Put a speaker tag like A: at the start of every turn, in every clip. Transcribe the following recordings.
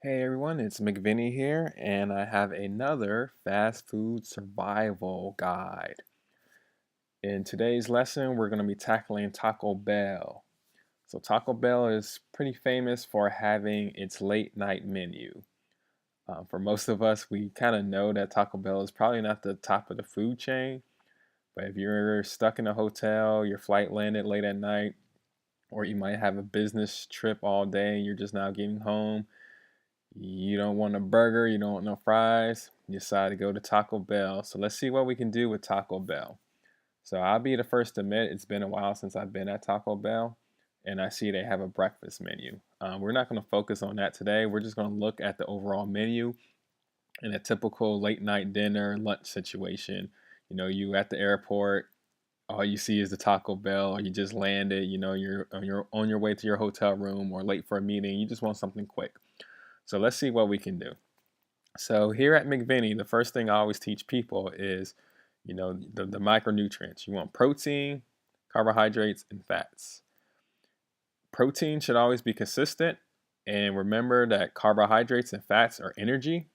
A: Hey everyone, it's MicVinny here, and I have another fast food survival guide. In today's lesson, we're going to be tackling Taco Bell. So, Taco Bell is pretty famous for having its late night menu. For most of us, we kind of know that Taco Bell is probably not the top of the food chain, but if you're stuck in a hotel, your flight landed late at night, or you might have a business trip all day and you're just now getting home. You don't want a burger, you don't want no fries, you decide to go to Taco Bell. So let's see what we can do with Taco Bell. So I'll be the first to admit it's been a while since I've been at Taco Bell, and I see they have a breakfast menu. We're not going to focus on that today. We're just going to look at the overall menu in a typical late night dinner, lunch situation. You at the airport, all you see is the Taco Bell, or you just landed, you're on your way to your hotel room or late for a meeting, you just want something quick. So let's see what we can do. So here at McVinny, the first thing I always teach people is, the micronutrients. You want protein, carbohydrates, and fats. Protein should always be consistent, and remember that carbohydrates and fats are energy.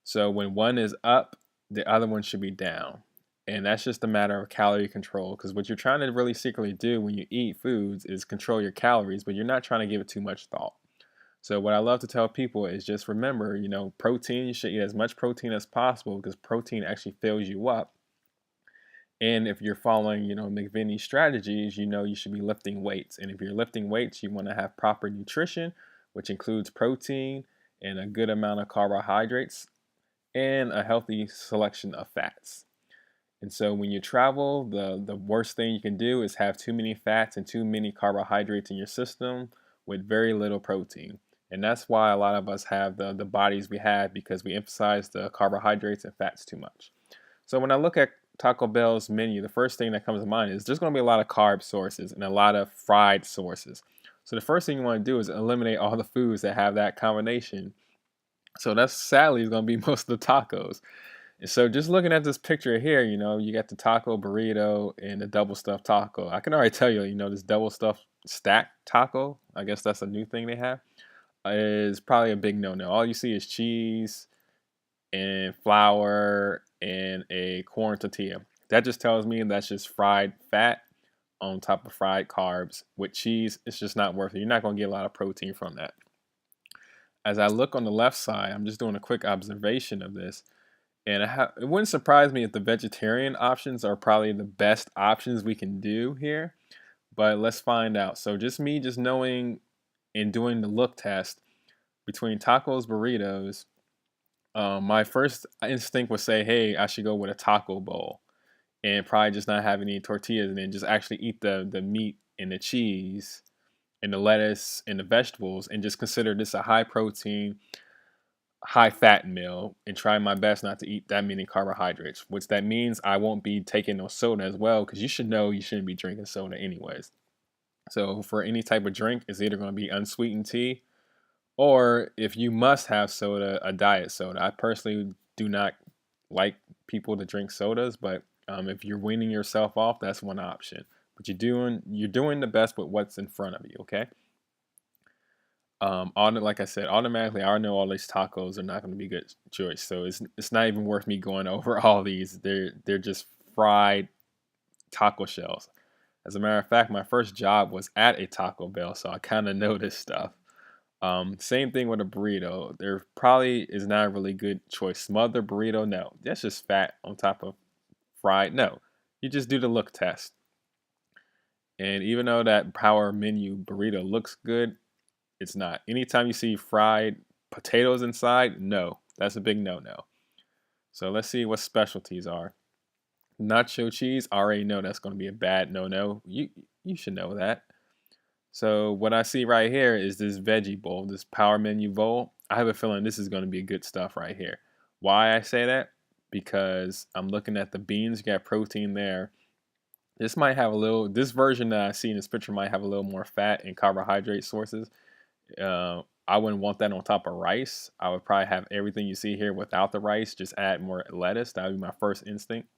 A: So when one is up, the other one should be down. And that's just a matter of calorie control, because what you're trying to really secretly do when you eat foods is control your calories, but you're not trying to give it too much thought. So what I love to tell people is just remember, protein, you should eat as much protein as possible because protein actually fills you up. And if you're following, McVinnie strategies, you should be lifting weights. And if you're lifting weights, you want to have proper nutrition, which includes protein and a good amount of carbohydrates and a healthy selection of fats. And so when you travel, the worst thing you can do is have too many fats and too many carbohydrates in your system with very little protein. And that's why a lot of us have the bodies we have, because we emphasize the carbohydrates and fats too much. So when I look at Taco Bell's menu, the first thing that comes to mind is there's going to be a lot of carb sources and a lot of fried sources. So the first thing you want to do is eliminate all the foods that have that combination. So that's sadly is going to be most of the tacos. And so just looking at this picture here, you got the taco burrito and the double stuffed taco. I can already tell you, this double stuffed stacked taco, I guess that's a new thing they have, is probably a big no-no. All you see is cheese and flour and a corn tortilla. That just tells me that's just fried fat on top of fried carbs with cheese. It's just not worth it. You're not going to get a lot of protein from that. As I look on the left side, I'm just doing a quick observation of this. And it wouldn't surprise me if the vegetarian options are probably the best options we can do here. But let's find out. So just knowing and doing the look test between tacos, burritos, my first instinct would say, hey, I should go with a taco bowl and probably just not have any tortillas and then just actually eat the meat and the cheese and the lettuce and the vegetables and just consider this a high protein, high fat meal and try my best not to eat that many carbohydrates, which that means I won't be taking no soda as well, because you should know you shouldn't be drinking soda anyways. So for any type of drink, it's either going to be unsweetened tea, or if you must have soda, a diet soda. I personally do not like people to drink sodas, but if you're weaning yourself off, that's one option. But you're doing the best with what's in front of you, okay? Like I said, automatically I know all these tacos are not going to be good choice. So it's not even worth me going over all these. They're just fried taco shells. As a matter of fact, my first job was at a Taco Bell, so I kind of know this stuff. Same thing with a burrito. There probably is not a really good choice. Smothered burrito, no. That's just fat on top of fried. No. You just do the look test. And even though that power menu burrito looks good, it's not. Anytime you see fried potatoes inside, no. That's a big no-no. So let's see what specialties are. Nacho cheese, I already know that's going to be a bad no-no. You should know that. So what I see right here is this veggie bowl, this power menu bowl. I have a feeling this is going to be good stuff right here. Why I say that? Because I'm looking at the beans. You got protein there. This version that I see in this picture might have a little more fat and carbohydrate sources. I wouldn't want that on top of rice. I would probably have everything you see here without the rice. Just add more lettuce. That would be my first instinct.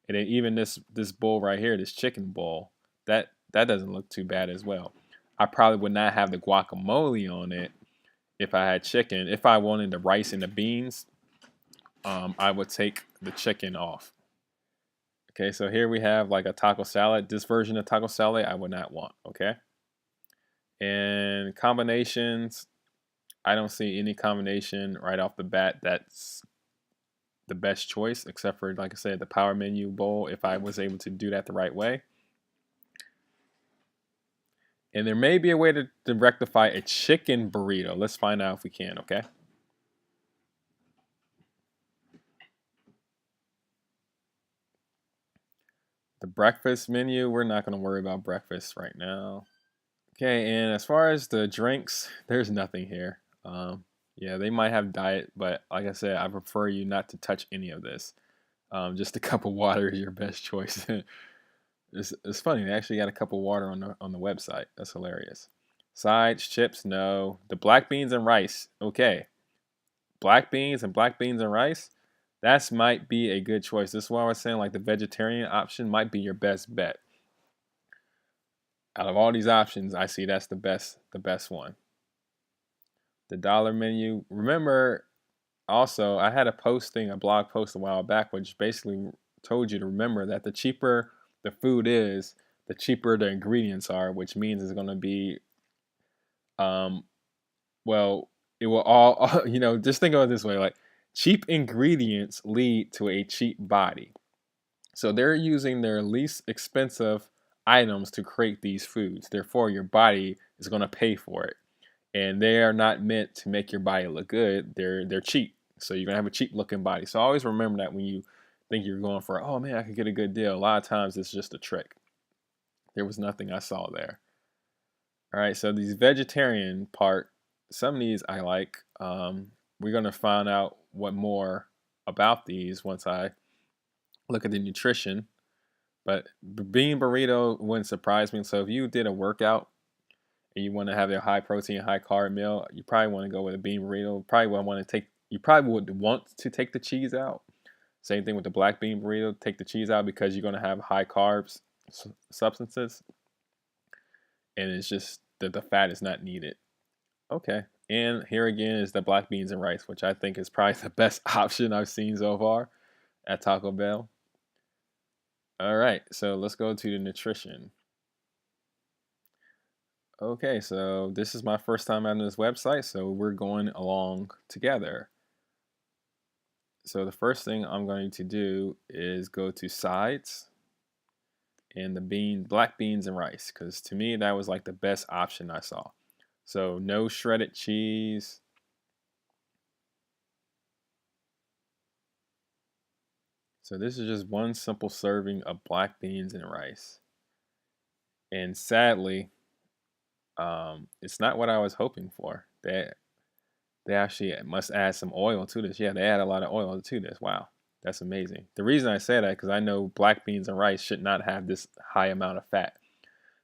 A: And then even this bowl right here, this chicken bowl, that doesn't look too bad as well. I probably would not have the guacamole on it, if I had chicken. If I wanted the rice and the beans, I would take the chicken off. Okay, so here we have like a taco salad. This version of taco salad I would not want, okay? And combinations, I don't see any combination right off the bat that's the best choice, except for, like I said, the power menu bowl, if I was able to do that the right way. And there may be a way to rectify a chicken burrito. Let's find out if we can, okay? The breakfast menu, we're not going to worry about breakfast right now. Okay, and as far as the drinks, there's nothing here. Yeah, they might have diet, but like I said, I prefer you not to touch any of this. Just a cup of water is your best choice. It's funny, they actually got a cup of water on the website. That's hilarious. Sides, chips, no. The black beans and rice, okay. Black beans and rice, that might be a good choice. This is why I was saying like the vegetarian option might be your best bet. Out of all these options, I see that's the best one. The dollar menu. Remember, also, I had a blog post a while back, which basically told you to remember that the cheaper the food is, the cheaper the ingredients are, which means it's going to be, um, well, it will all, just think of it this way, like cheap ingredients lead to a cheap body. So they're using their least expensive items to create these foods. Therefore, your body is going to pay for it. And they are not meant to make your body look good. They're cheap. So you're gonna have a cheap looking body. So always remember that when you think you're going for, oh man, I could get a good deal. A lot of times it's just a trick. There was nothing I saw there. All right, so these vegetarian part, some of these I like. We're gonna find out what more about these once I look at the nutrition. But bean burrito wouldn't surprise me. So if you did a workout and you want to have a high protein, high carb meal, you probably want to go with a bean burrito. You probably would want to take the cheese out. Same thing with the black bean burrito. Take the cheese out because you're going to have high carbs substances, and it's just that the fat is not needed. Okay, and here again is the black beans and rice, which I think is probably the best option I've seen so far at Taco Bell. All right, so let's go to the nutrition. Okay, so this is my first time on this website, so we're going along together. So the first thing I'm going to do is go to sides and the black beans and rice, because to me that was like the best option I saw. So no shredded cheese. So this is just one simple serving of black beans and rice. And sadly, it's not what I was hoping for. They actually must add some oil to this. Yeah, they add a lot of oil to this. Wow, that's amazing. The reason I say that because I know black beans and rice should not have this high amount of fat.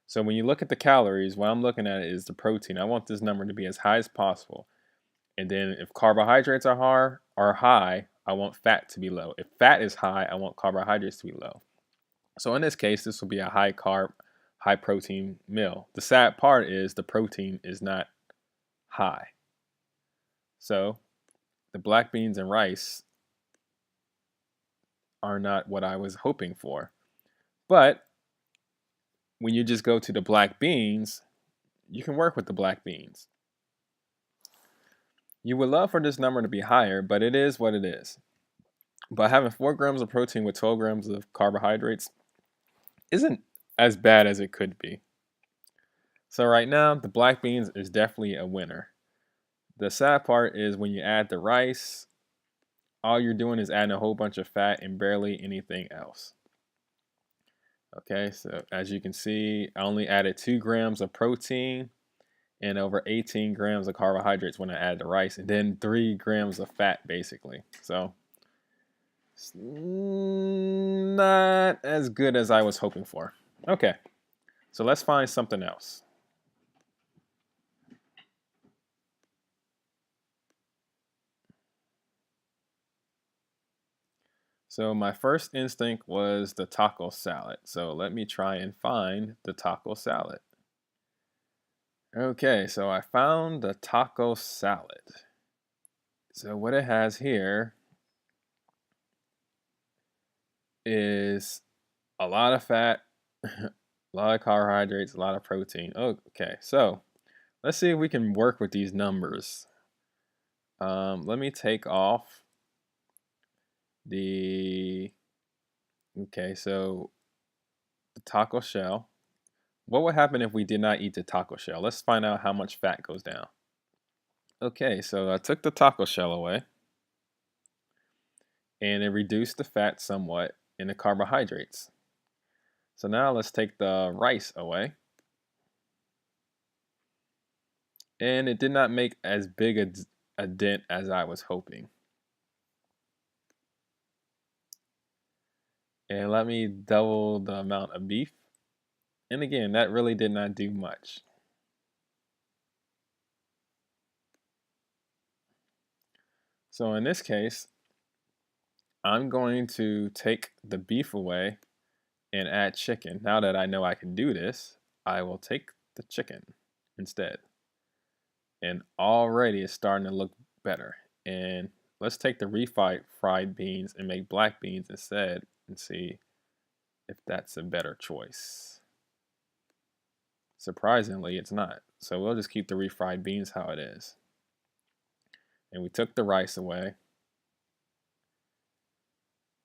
A: So when you look at the calories, what I'm looking at is the protein. I want this number to be as high as possible. And then if carbohydrates are high, I want fat to be low. If fat is high, I want carbohydrates to be low. So in this case, this will be a high carb, high protein meal. The sad part is the protein is not high. So the black beans and rice are not what I was hoping for. But when you just go to the black beans, you can work with the black beans. You would love for this number to be higher, but it is what it is. But having 4 grams of protein with 12 grams of carbohydrates isn't as bad as it could be. So right now, the black beans is definitely a winner. The sad part is when you add the rice, all you're doing is adding a whole bunch of fat and barely anything else. Okay, so as you can see, I only added 2 grams of protein and over 18 grams of carbohydrates when I add the rice, and then 3 grams of fat basically. So it's not as good as I was hoping for. Okay, so let's find something else. So my first instinct was the taco salad. So let me try and find the taco salad. Okay, so I found the taco salad. So what it has here is a lot of fat, a lot of carbohydrates, a lot of protein. Okay, so let's see if we can work with these numbers. Let me take off the, okay, so the taco shell. What would happen if we did not eat the taco shell? Let's find out how much fat goes down. Okay, so I took the taco shell away and it reduced the fat somewhat and the carbohydrates. So now let's take the rice away. And it did not make as big a dent as I was hoping. And let me double the amount of beef. And again, that really did not do much. So in this case, I'm going to take the beef away and add chicken. Now that I know I can do this, I will take the chicken instead. And already it's starting to look better. And let's take the refried beans and make black beans instead and see if that's a better choice. Surprisingly, it's not. So we'll just keep the refried beans how it is. And we took the rice away.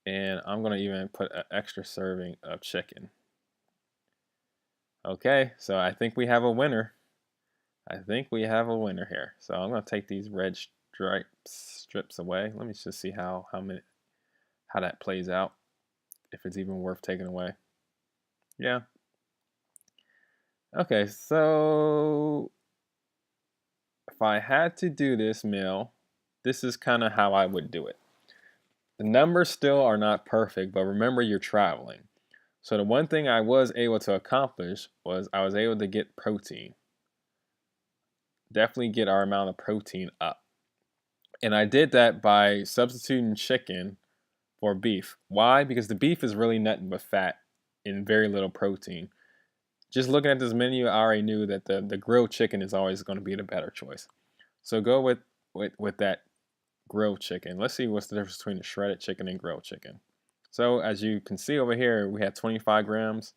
A: And I'm going to even put an extra serving of chicken. Okay, so I think we have a winner. I think we have a winner here. So I'm going to take these red strips away. Let me just see how that plays out. If it's even worth taking away. Yeah. Okay, so if I had to do this meal, this is kind of how I would do it. The numbers still are not perfect, but remember you're traveling. So the one thing I was able to accomplish was I was able to get protein. Definitely get our amount of protein up. And I did that by substituting chicken for beef. Why? Because the beef is really nothing but fat and very little protein. Just looking at this menu, I already knew that the grilled chicken is always going to be the better choice. So go with that grilled chicken. Let's see what's the difference between the shredded chicken and grilled chicken. So as you can see over here, we had 25 grams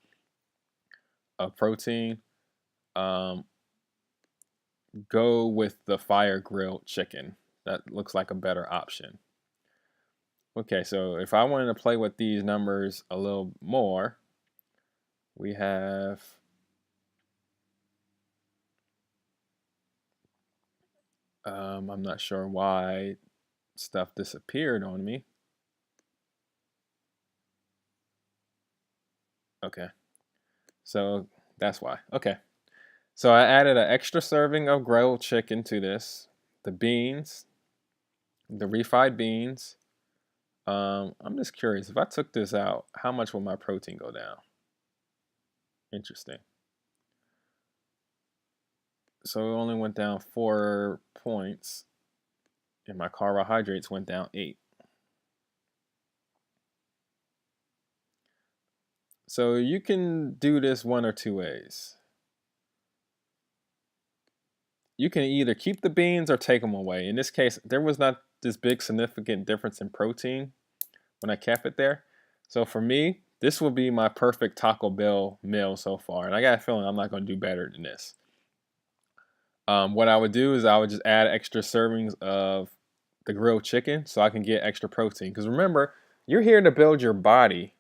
A: of protein. Go with the fire grilled chicken. That looks like a better option. Okay, so if I wanted to play with these numbers a little more, we have I'm not sure why stuff disappeared on me. Okay, so that's why. Okay, so I added an extra serving of grilled chicken to this, the beans, the refried beans. I'm just curious, if I took this out, how much will my protein go down? Interesting. So it only went down 4 points, and my carbohydrates went down 8. So you can do this one or two ways. You can either keep the beans or take them away. In this case, there was not this big significant difference in protein when I kept it there. So for me, this will be my perfect Taco Bell meal so far. And I got a feeling I'm not going to do better than this. What I would do is I would just add extra servings of the grilled chicken so I can get extra protein. Because remember, you're here to build your body,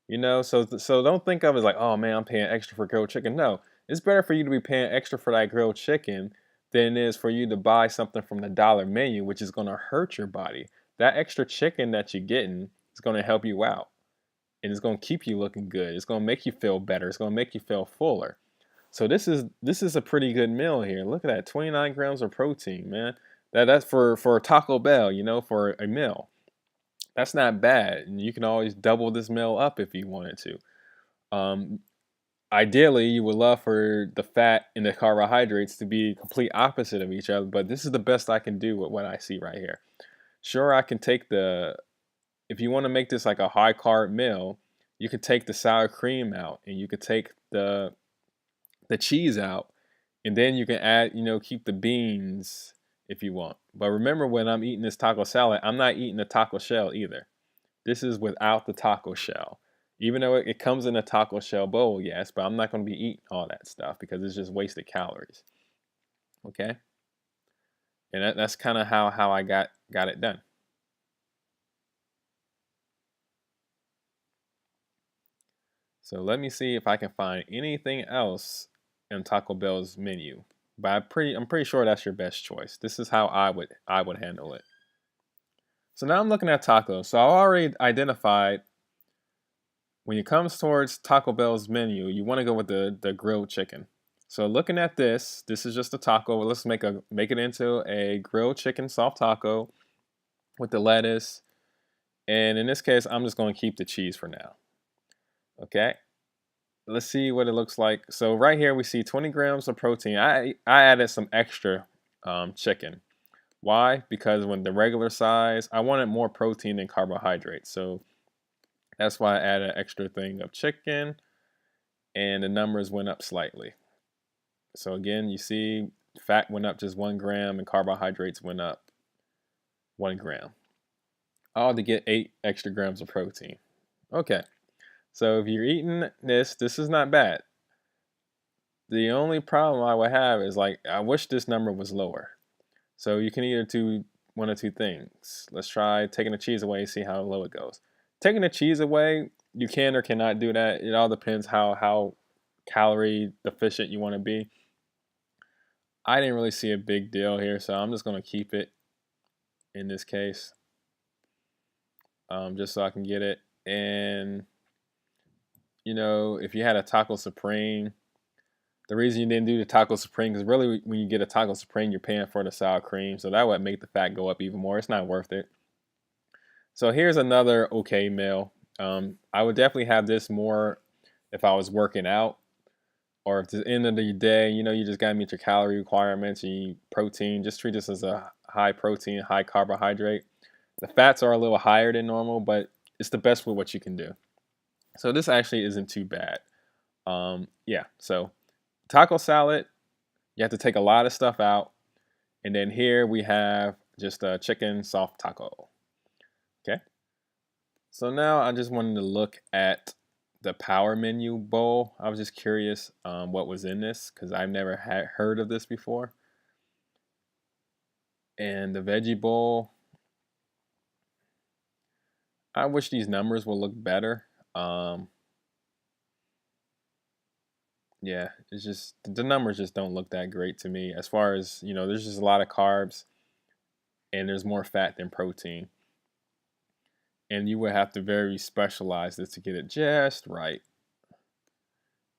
A: so don't think of it as like, oh man, I'm paying extra for grilled chicken. No, it's better for you to be paying extra for that grilled chicken than it is for you to buy something from the dollar menu, which is going to hurt your body. That extra chicken that you're getting is going to help you out, and it's going to keep you looking good. It's going to make you feel better. It's going to make you feel fuller. So this is a pretty good meal here. Look at that, 29 grams of protein, man. That's for Taco Bell, for a meal. That's not bad, and you can always double this meal up if you wanted to. Um, Ideally, you would love for the fat and the carbohydrates to be complete opposite of each other, but this is the best I can do with what I see right here. Sure, I can take if you want to make this like a high carb meal, you could take the sour cream out, and you could take the cheese out, And then you can add, keep the beans if you want. But remember, when I'm eating this taco salad, I'm not eating the taco shell either. This is without the taco shell. Even though it comes in a taco shell bowl, yes, but I'm not going to be eating all that stuff because it's just wasted calories. Okay? And that's kind of how I got it done. So let me see if I can find anything else in Taco Bell's menu. But I'm pretty sure that's your best choice. This is how I would handle it. So now I'm looking at tacos. So I already identified when it comes towards Taco Bell's menu, you want to go with the grilled chicken. So looking at this is just a taco. Let's make it into a grilled chicken soft taco with the lettuce. And in this case, I'm just going to keep the cheese for now. Okay. Let's see what it looks like. So right here we see 20 grams of protein. I added some extra chicken. Why? Because when the regular size, I wanted more protein than carbohydrates. So that's why I added an extra thing of chicken, and the numbers went up slightly. So again, you see fat went up just 1 gram and carbohydrates went up 1 gram. All to get 8 extra grams of protein. Okay, so if you're eating this is not bad. The only problem I would have is like, I wish this number was lower. So you can either do one or two things. Let's try taking the cheese away and see how low it goes. Taking the cheese away, you can or cannot do that. It all depends how calorie deficient you want to be. I didn't really see a big deal here, so I'm just going to keep it in this case, just so I can get it. And, if you had a Taco Supreme, the reason you didn't do the Taco Supreme is really when you get a Taco Supreme, you're paying for the sour cream. So that would make the fat go up even more. It's not worth it. So here's another okay meal. I would definitely have this more if I was working out, or if at the end of the day, you just got to meet your calorie requirements and you eat protein. Just treat this as a high protein, high carbohydrate. The fats are a little higher than normal, but it's the best with what you can do. So this actually isn't too bad. Yeah, so taco salad, you have to take a lot of stuff out. And then here we have just a chicken soft taco. Okay. So now I just wanted to look at the power menu bowl. I was just curious what was in this because I've never heard of this before. And the veggie bowl, I wish these numbers would look better. Yeah, it's just the numbers just don't look that great to me. As far as, there's just a lot of carbs and there's more fat than protein. And you would have to very specialize this to get it just right.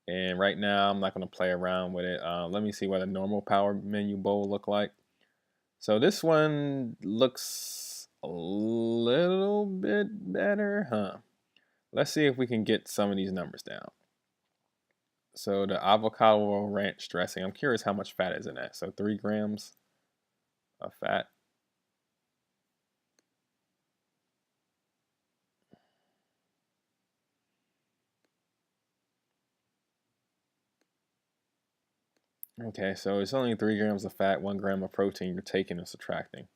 A: And right now, I'm not going to play around with it. Let me see what a normal power menu bowl look like. So this one looks a little bit better, huh? Let's see if we can get some of these numbers down. So the avocado ranch dressing, I'm curious how much fat is in that. So 3 grams of fat. Okay, so it's only 3 grams of fat, 1 gram of protein you're taking and subtracting.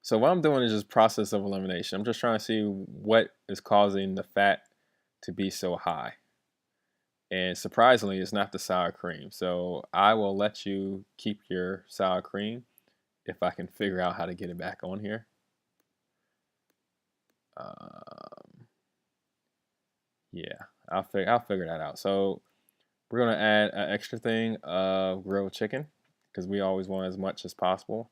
A: So what I'm doing is just process of elimination. I'm just trying to see what is causing the fat to be so high. And surprisingly, it's not the sour cream. So I will let you keep your sour cream if I can figure out how to get it back on here. Yeah, I'll figure that out. So we're gonna add an extra thing of grilled chicken because we always want as much as possible.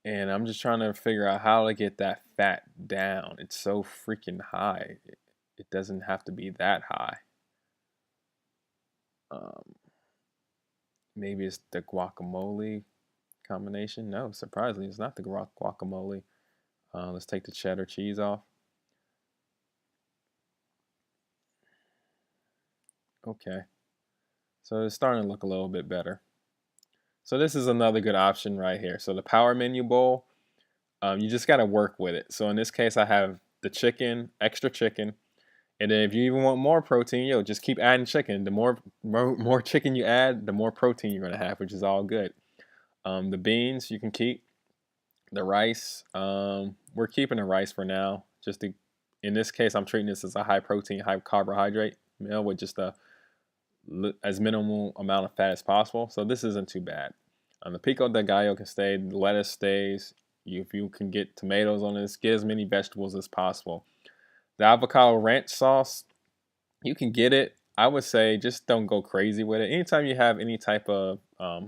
A: And I'm just trying to figure out how to get that fat down. It's so freaking high. It doesn't have to be that high. Maybe it's the guacamole combination. No, surprisingly, it's not the guacamole. Let's take the cheddar cheese off. Okay. So it's starting to look a little bit better. So this is another good option right here. So the power menu bowl, you just got to work with it. So in this case, I have the chicken, extra chicken, And then if you even want more protein, yo, just keep adding chicken. The more chicken you add, the more protein you're gonna have, which is all good. The beans you can keep. The rice, we're keeping the rice for now. Just to, in this case, I'm treating this as a high protein, high carbohydrate meal with just a as minimal amount of fat as possible. So this isn't too bad. The pico de gallo can stay. The lettuce stays. If you can get tomatoes on this, get as many vegetables as possible. The avocado ranch sauce, you can get it. I would say just don't go crazy with it. Anytime you have any type of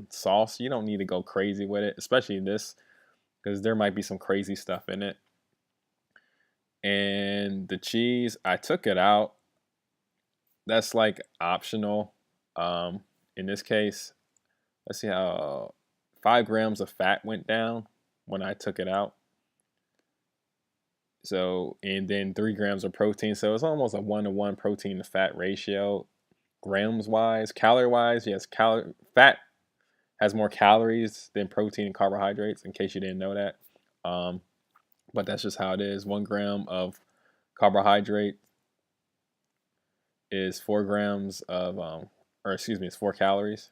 A: sauce, you don't need to go crazy with it, especially this, because there might be some crazy stuff in it. And the cheese, I took it out. That's like optional. In this case, let's see how 5 grams of fat went down when I took it out. So, and then 3 grams of protein. So it's almost a 1-to-1 protein to fat ratio, grams wise. Calorie wise, yes, fat has more calories than protein and carbohydrates. In case you didn't know that, but that's just how it is. 1 gram of carbohydrate is 4 grams of, or excuse me, it's 4 calories.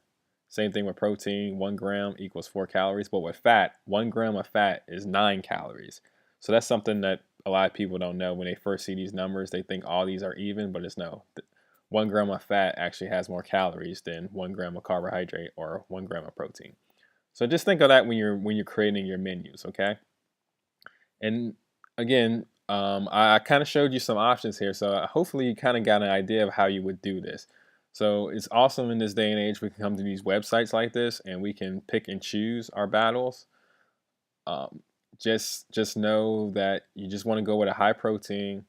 A: Same thing with protein. 1 gram equals 4 calories. But with fat, 1 gram of fat is 9 calories. So that's something that a lot of people don't know when they first see these numbers. They think all these are even, but it's no. 1 gram of fat actually has more calories than 1 gram of carbohydrate or 1 gram of protein. So just think of that when you're creating your menus, okay? And again, I kind of showed you some options here, so hopefully you kind of got an idea of how you would do this. So it's awesome in this day and age we can come to these websites like this and we can pick and choose our battles. Um, just know that you just want to go with a high protein,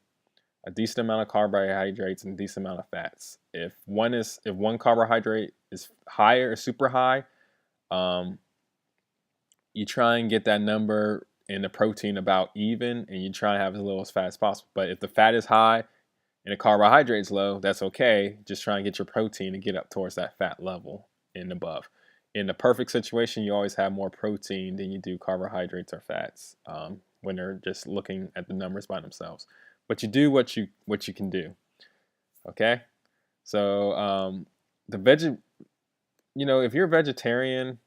A: a decent amount of carbohydrates, and a decent amount of fats. If one carbohydrate is higher or super high, um, you try and get that number and the protein about even, and you try and have as little as fat as possible. But if the fat is high and the carbohydrates low, that's okay. Just try and get your protein to get up towards that fat level and above. In the perfect situation, you always have more protein than you do carbohydrates or fats when they're just looking at the numbers by themselves. But you do what you can do. Okay, so the if you're a vegetarian,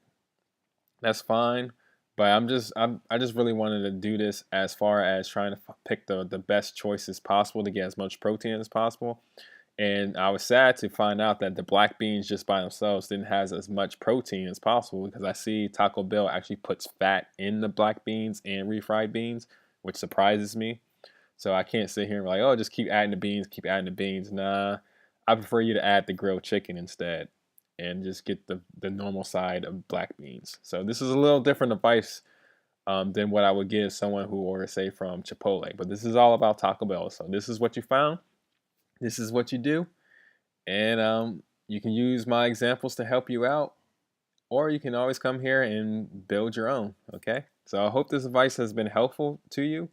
A: that's fine. But I just really wanted to do this as far as trying to pick the best choices possible to get as much protein as possible. And I was sad to find out that the black beans just by themselves didn't have as much protein as possible, because I see Taco Bell actually puts fat in the black beans and refried beans, which surprises me. So I can't sit here and be like, oh, just keep adding the beans, keep adding the beans. Nah, I prefer you to add the grilled chicken instead and just get the normal side of black beans. So this is a little different advice than what I would give someone who orders, say, from Chipotle. But this is all about Taco Bell. So this is what you found. This is what you do. And you can use my examples to help you out. Or you can always come here and build your own. Okay? So I hope this advice has been helpful to you.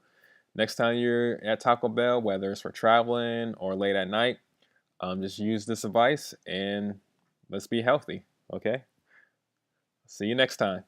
A: Next time you're at Taco Bell, whether it's for traveling or late at night, just use this advice and let's be healthy. Okay? See you next time.